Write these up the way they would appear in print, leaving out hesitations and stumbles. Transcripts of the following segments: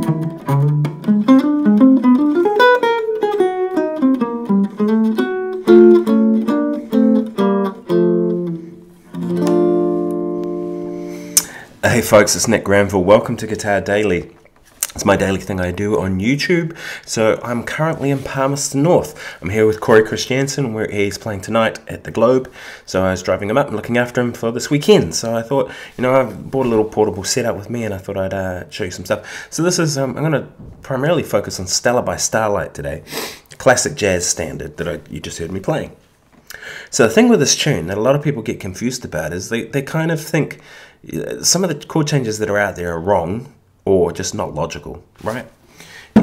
Hey folks, it's Nick Granville. Welcome to Guitar Daily. It's my daily thing I do on YouTube. So I'm currently in Palmerston North. I'm here with Corey Christiansen, where he's playing tonight at the Globe. So I was driving him up and looking after him for this weekend. So I thought, you know, I've bought a little portable setup with me, and I thought I'd show you some stuff. So this is, I'm going to primarily focus on Stella By Starlight today, classic jazz standard that you just heard me playing. So the thing with this tune that a lot of people get confused about is they kind of think some of the chord changes that are out there are wrong or just not logical, right?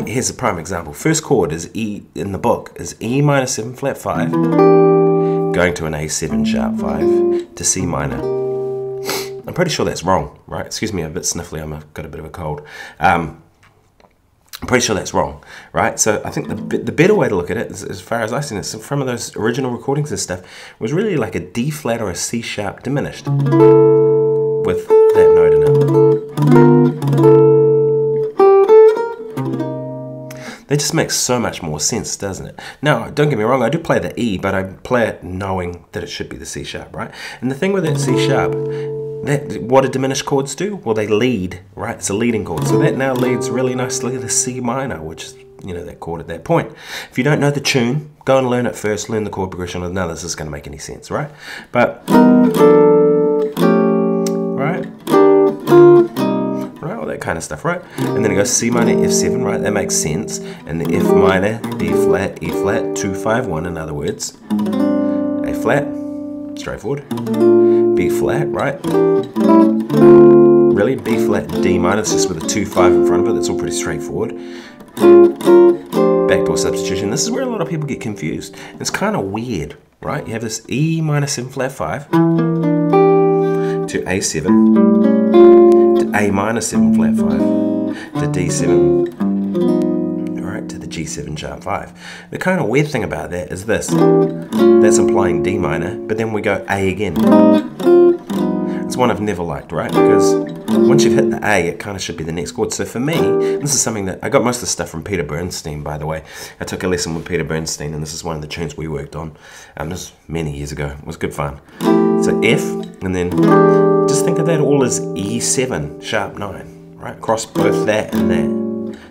Here's a prime example. First chord is E in the book is E minor 7 flat 5 going to an A7 sharp 5 to C minor. I'm pretty sure that's wrong, right? Excuse me, I'm a bit sniffly, I've got a bit of a cold. I'm pretty sure that's wrong, right? So I think the better way to look at it, as far as I've seen it, from of those original recordings and stuff, was really like a D flat or a C sharp diminished with that note in it. That just makes so much more sense, doesn't it? Now, don't get me wrong, I do play the E, but I play it knowing that it should be the C sharp, right? And the thing with that C sharp, what do diminished chords do? Well, they lead, right? It's a leading chord. So that now leads really nicely to C minor, which is, you know, that chord at that point. If you don't know the tune, go and learn it first, learn the chord progression, and none of this is going to make any sense, right? But, right, all that kind of stuff, right? And then it goes C minor, F7, right? That makes sense. And the F minor, B flat, E flat, 2, 5, 1, in other words. A flat, straightforward. B flat, right? Really? B flat, D minor, it's just with a 2, 5 in front of it. That's all pretty straightforward. Backdoor substitution. This is where a lot of people get confused. It's kind of weird, right? You have this E minor 7 flat 5 to A7 to A minor 7 flat 5 to D7, right, to the G7 sharp 5. The kind of weird thing about that is this. That's implying D minor, but then we go A again. It's one I've never liked, right? Because once you've hit the A, it kind of should be the next chord. So for me, this is something that I got most of the stuff from Peter Bernstein, by the way. I took a lesson with Peter Bernstein, and this is one of the tunes we worked on. This was many years ago. It was good fun. So F, and then just think of that all as E7 sharp 9, right? Cross both that and that.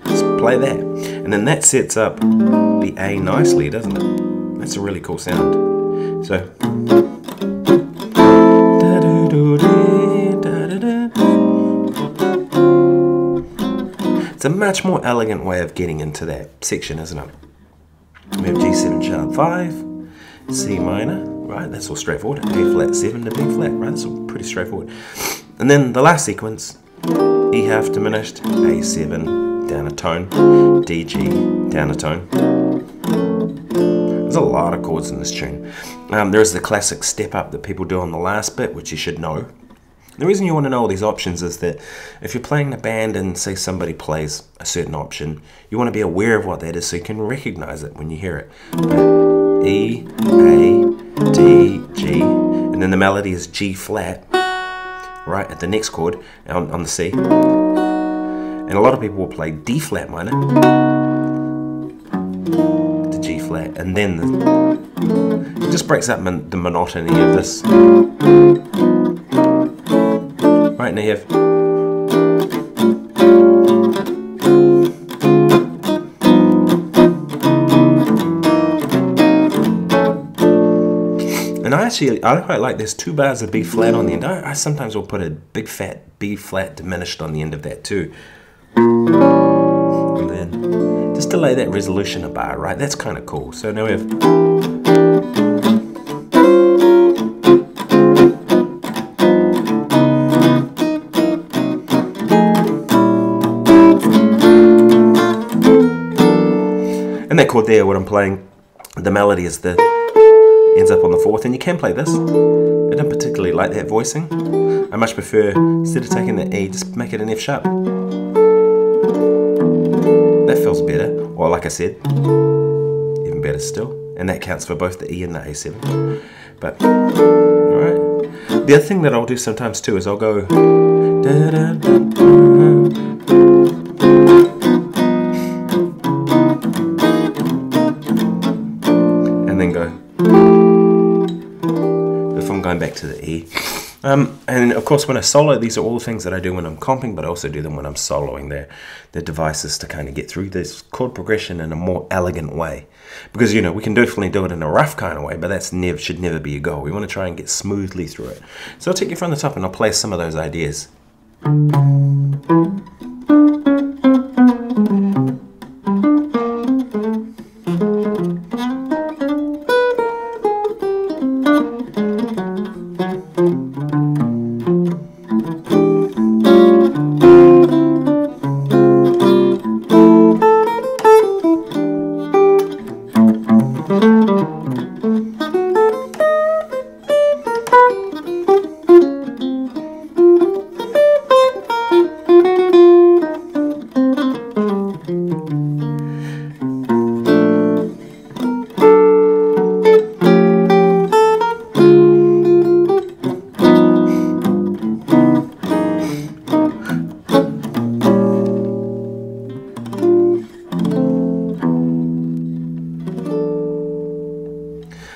Just play that, and then that sets up the A nicely, doesn't it? That's a really cool sound. So. It's a much more elegant way of getting into that section, isn't it? We have G7 sharp 5, C minor, right? That's all straightforward. A flat 7 to B flat, right? That's all pretty straightforward. And then the last sequence, E half diminished, A7 down a tone, DG down a tone. There's a lot of chords in this tune. There is the classic step up that people do on the last bit, which you should know. The reason you want to know all these options is that if you're playing in a band and say somebody plays a certain option, you want to be aware of what that is so you can recognize it when you hear it. But E, A, D, G, and then the melody is G flat, right, at the next chord on the C. And a lot of people will play D flat minor to G flat, and then it just breaks up the monotony of this. Right, now you have and I quite like there's 2 bars of B flat on the end. I sometimes will put a big fat B flat diminished on the end of that too. And then just delay that resolution a bar, right? That's kind of cool. So now we have and that chord there, what I'm playing, the melody is ends up on the 4th, and you can play this. I don't particularly like that voicing. I much prefer, instead of taking the E, just make it an F sharp. That feels better, or like I said, even better still. And that counts for both the E and the A7. But, alright. The other thing that I'll do sometimes too is I'll go da, da, da, da, to the E. And of course when I solo, these are all things that I do when I'm comping, but I also do them when I'm soloing. They're devices to kind of get through this chord progression in a more elegant way. Because, you know, we can definitely do it in a rough kind of way, but that's should never be a goal. We want to try and get smoothly through it. So I'll take you from the top and I'll play some of those ideas.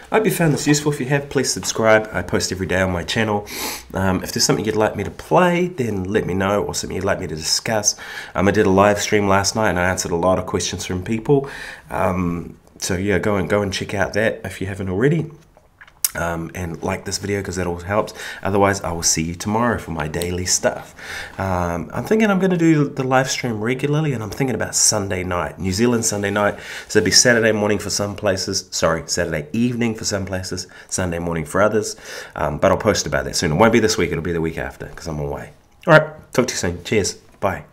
I hope you found this useful. If you have, please subscribe. I post every day on my channel. If there's something you'd like me to play, then let me know, or something you'd like me to discuss. I did a live stream last night and I answered a lot of questions from people. So yeah, go and check out that if you haven't already. And like this video because that all helps. Otherwise, I will see you tomorrow for my daily stuff. I'm thinking I'm going to do the live stream regularly, and I'm thinking about Sunday night, New Zealand Sunday night. So it'll be Saturday morning for some places, sorry, Saturday evening for some places, Sunday morning for others. But I'll post about that soon. It won't be this week, it'll be the week after because I'm away. All right, talk to you soon. Cheers. Bye.